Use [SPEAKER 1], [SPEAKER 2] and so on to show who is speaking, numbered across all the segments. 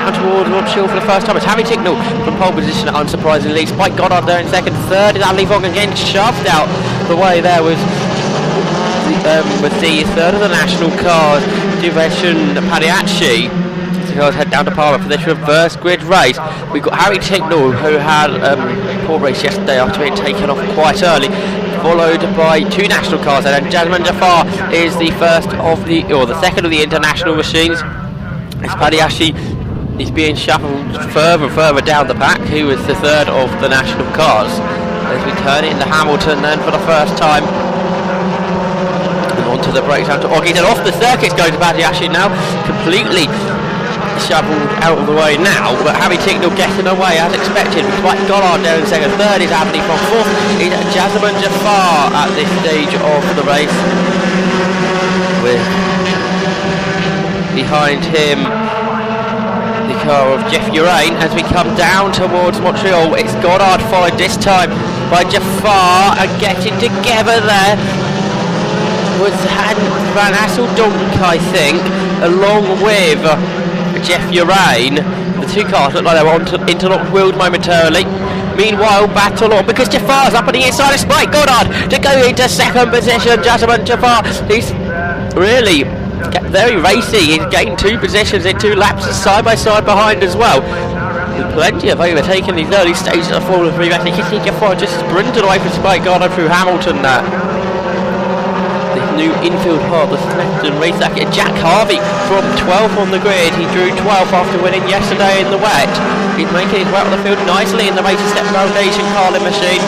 [SPEAKER 1] down towards Montreal for the first time. It's Harry Ticknell from pole position, unsurprisingly. Spike Goddard there in second. Third is Adley Fogg again, shoved out the way there was the third of the national cars, Duvetion Padiachi. The cars head down to Palmer for this reverse grid race. We've got Harry Ticknell, who had a poor race yesterday after being taken off quite early, followed by two national cars, and then Jasmine Jafar is the second of the international machines. It's Padiachi. He's being shuffled further and further down the pack. He was the third of the national cars. As we turn it into Hamilton then for the first time. And onto the brakes out to Oggies, and off the circuit's going to Padiachi now. Completely shovelled out of the way now, but Harry Ticknell getting away as expected. Quite Goddard there in second. Third is Anthony from fourth. Is Jasmine Jafar at this stage of the race, with behind him the car of Jeff Urain. As we come down towards Montreal, it's Goddard followed this time by Jafar, and getting together there was Van Hasseldonk, I think, along with Jeff Urain. The two cars look like they were interlocked wheeled momentarily. Meanwhile, battle on, because Jafar's up on the inside of Spike Goddard to go into second position. Jasmine Jafar, he's really very racy. He's gained two positions in 2 laps, side by side behind as well. With plenty of overtaking these early stages of the Formula 3 race. You can see Jafar just sprinted away from Spike Goddard through Hamilton there. New infield hub, the Snetterton race circuit. Jack Harvey from 12th on the grid. He drew 12th after winning yesterday in the wet. He's making his way up the field nicely in the race step foundation Carlin machine.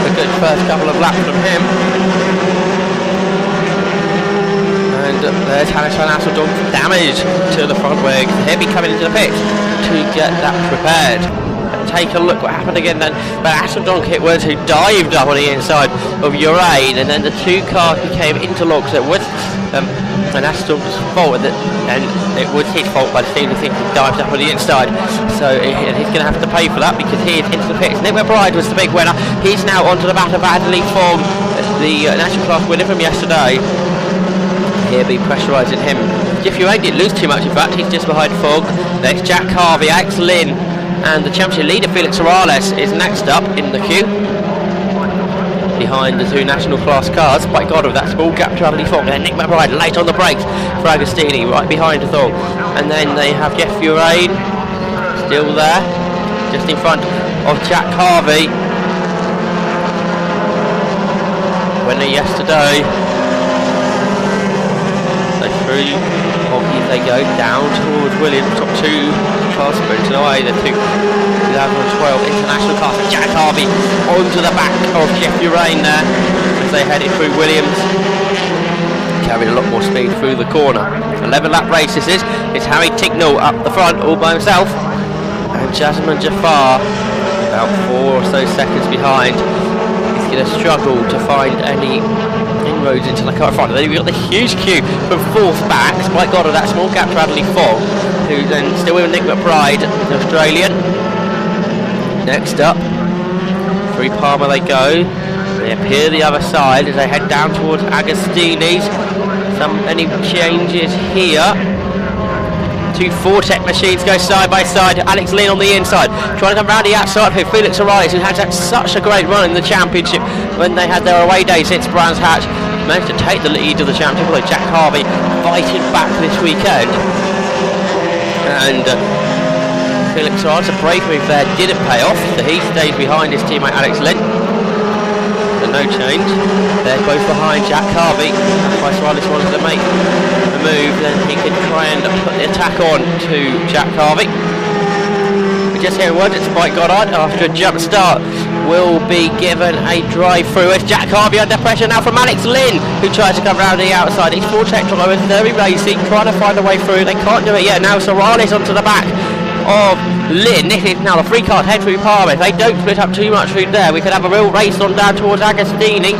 [SPEAKER 1] A good first couple of laps from him. And there's Hannes Van Hasseldonk, damage to the front wing. He'll be coming into the pit to get that prepared. Take a look what happened again then. But Hasseldonk, it was who dived up on the inside of Urain, and then the two cars became interlocked. So it was and Hasseldonk's fault, and it was his fault by the team. I think he dived up on the inside, so he's going to have to pay for that because he is into the pits. Nick McBride was the big winner. He's now onto the back of Adley Fogg, the national class winner from yesterday. He'll be pressurising him. Jeff Urain didn't lose too much, in fact. He's just behind Fogg. Next, Jack Harvey, Alex Lynn, and the championship leader Felix Morales is next up in the queue, behind the two national class cars. By God, with that small gap to Adley Fogg, and Nick McBride late on the brakes for Agostini, right behind the Thorpe. And then they have Jeff Urain still there, just in front of Jack Harvey. Winner yesterday. So through Oggies they go down towards Williams, top two cars sprinting away, the 2012 international class. Jack Harvey onto the back of Jeff Urain there as they headed through Williams, carried a lot more speed through the corner. 11 lap race this is. It's Harry Ticknell up the front all by himself, and Jasmine Jafar about 4 or so seconds behind. He's going to struggle to find any inroads into the car in front. Then we've got the huge queue from 4th back. Spike Goddard, that small gap to Adley Fogg, who's then still with Nick McBride, the Australian. Next up, through Palmer they go. They appear the other side as they head down towards Agostini's. Any changes here? Two Fortec machines go side by side. Alex Lynn on the inside, trying to come round the outside here. Felix Morales, who has had such a great run in the championship when they had their away day since Brands Hatch, managed to take the lead of the championship. Although Jack Harvey fighting back this weekend, and Felix Morales, a brave move there, didn't pay off. So he stays behind his teammate Alex Lynn. So no change. They're both behind Jack Harvey. That's why Morales wanted to make the move, then he can try and put the attack on to Jack Harvey. We just hear word that Spike Goddard, after a jump start, will be given a drive through. It's Jack Harvey under pressure now from Alex Lynn, who tries to come round the outside. He's full tech drivers, very racy, trying to find a way through. They can't do it yet. Now Morales onto the back of Lynn. This is now the 3-car head through Palmer. If they don't split up too much through there, we could have a real race on down towards Agostini.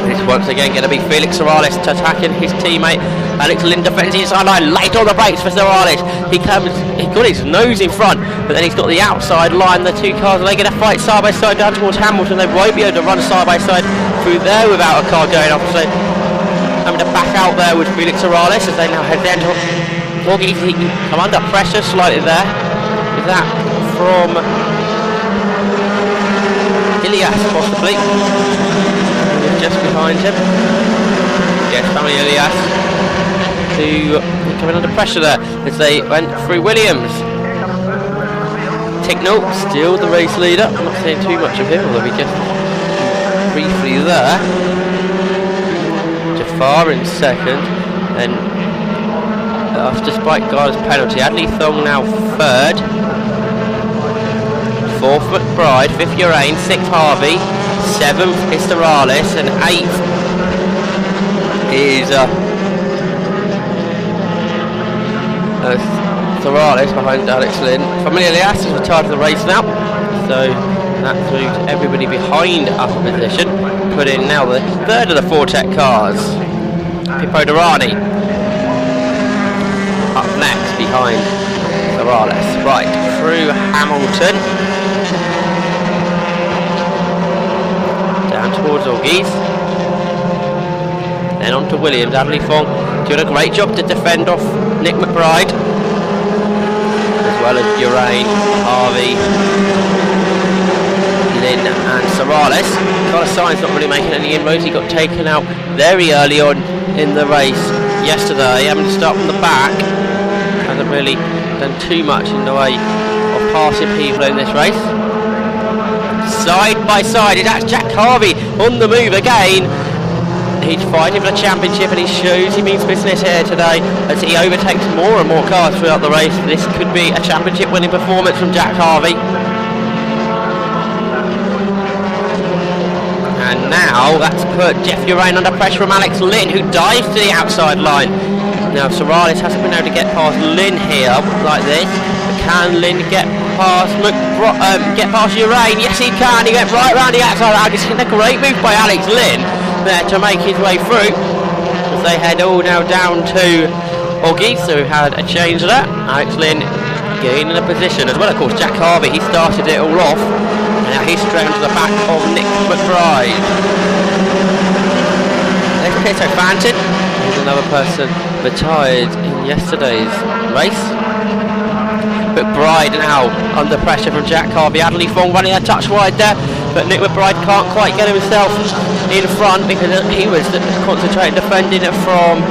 [SPEAKER 1] It's once again going to be Felix Morales attacking his teammate Alex Lynn, defends the inside line, late on the brakes for Morales. He's got his nose in front, but then he's got the outside line. The two cars, are they going to fight side by side down towards Hamilton? They won't be able to run side by side through there without a car going off. So having to back out there with Felix Morales as they now head down Boggies, he can come under pressure slightly there. Is that from Ilias possibly? Just behind him. Yes, family Ilias, who are coming under pressure there as they went through Williams. Ticknell, still the race leader. I'm not saying too much of him, although we just briefly there. Jafar in second, and despite Garner's penalty, Adley Thong now third. Fourth McBride, fifth Urain, sixth Harvey, seventh is Torales, and eighth is Torales behind Alex Lynn. Familiar Lias is retired of the race now, so that moves everybody behind upper position. Put in now the third of the Fortec cars. Pippo Durrani up next behind Torales. Right, through Hamilton. Down towards Orgies. Then on to Williams. Adley Fong doing a great job to defend off Nick McBride, as well as Urain, Harvey, Lynn and Sorales. Carlos Sainz not really making any inroads. He got taken out very early on in the race yesterday, having to start from the back. Hasn't really done too much in the way of passing people in this race. Side by side, that's Jack Harvey on the move again. He's fighting for the championship, and he shows he means business here today as he overtakes more and more cars throughout the race. This could be a championship winning performance from Jack Harvey. And now that's put Jeff Urain under pressure from Alex Lynn, who dives to the outside line. Now Sorales hasn't been able to get past Lynn here like this. But can Lynn get past Urain? Yes, he can. He went right round the outside. It's a great move by Alex Lynn there to make his way through as they head all now down to Oggy. So we've had a change of that. Alex Lynn gaining a position, as well of course Jack Harvey. He started it all off, and now he's straight to the back of Nick McBride. There's Peter Fanton. He's another person retired in yesterday's race. McBride now under pressure from Jack Harvey. Adley Fong running a touch wide there, but Nick McBride can't quite get himself in front because he was concentrating defending it from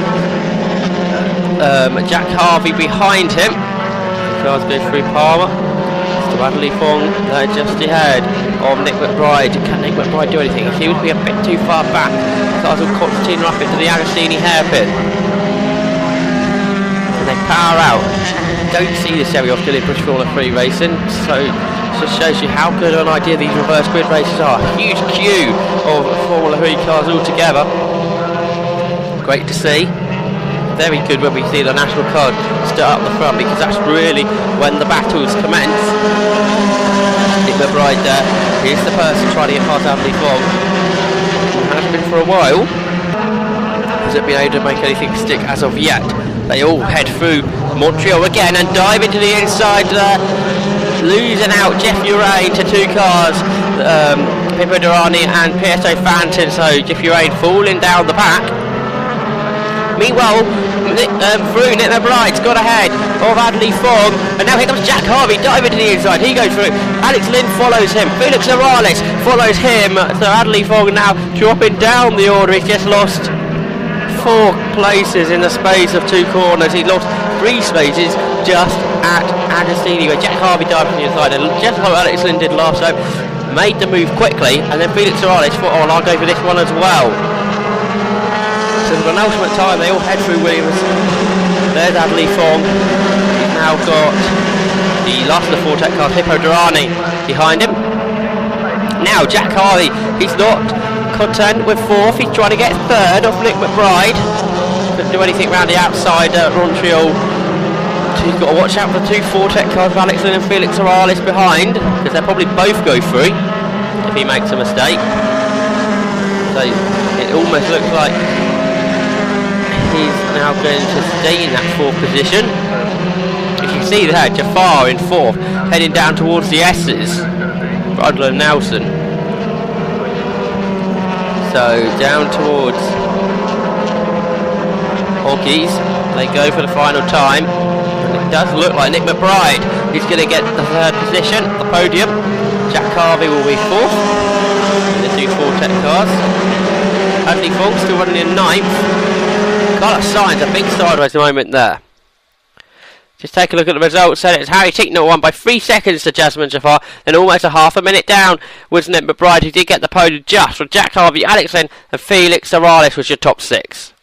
[SPEAKER 1] Jack Harvey behind him. Cars go through Palmer. So Adley Fong just ahead of Nick McBride. Can Nick McBride do anything? He seems to be a bit too far back. Cars will continue up into the Agostini hairpin. And they power out. Don't see this very often in British Formula 3 racing, so it just shows you how good an idea these reverse grid races are. A huge queue of Formula 3 cars all together. Great to see. Very good when we see the national card start up the front, because that's really when the battles commence. Nick McBride there, here's the person trying to get past Adley Fong. Has been for a while. Hasn't been able to make anything stick as of yet. They all head through Montreal again and dive into the inside there, losing out Jeff Urain to two cars, Pippo Durrani and Pietro Fanton. So Jeff Urain falling down the back. Meanwhile, through Nick McBride's got ahead of Adley Fong, and now here comes Jack Harvey diving to the inside. He goes through. Alex Lynn follows him. Felix Morales follows him. So Adley Fong now dropping down the order. He's just lost 4 places in the space of 2 corners. He lost 3 spaces just at Agostini, where Jack Harvey dived from the inside, and just like Alex Lynn did last time, made the move quickly, and then Felix Morales thought, oh, I'll go for this one as well. So for an ultimate time, they all head through Williams. There's Adley Fong. He's now got the last of the Fortec cars, Pippo Durrani, behind him. Now Jack Harvey, he's not content with 4th, he's trying to get 3rd off Nick McBride. Couldn't do anything around the outside Montreal. So he's got to watch out for the 2 Fortec cars of Alex Lynn and Felix Morales behind, because they'll probably both go through if he makes a mistake. So it almost looks like he's now going to stay in that 4th position. You can see there, Jafar in 4th, heading down towards the S's. Bradler and Nelson. So down towards Hawkeys, They go for the final time. And it does look like Nick McBride is going to get the third position, the podium. Jack Harvey will be fourth in the two Fortec cars. Andy Fong still running in ninth. Carlos Sainz, a big sideways moment there. Just take a look at the results. So it's Harry Ticknell won by 3 seconds to Jasmine Jafar. Then almost a half a minute down was Nick McBride, who did get the podium just from Jack Harvey, Alex Lynn and Felix Morales was your top 6.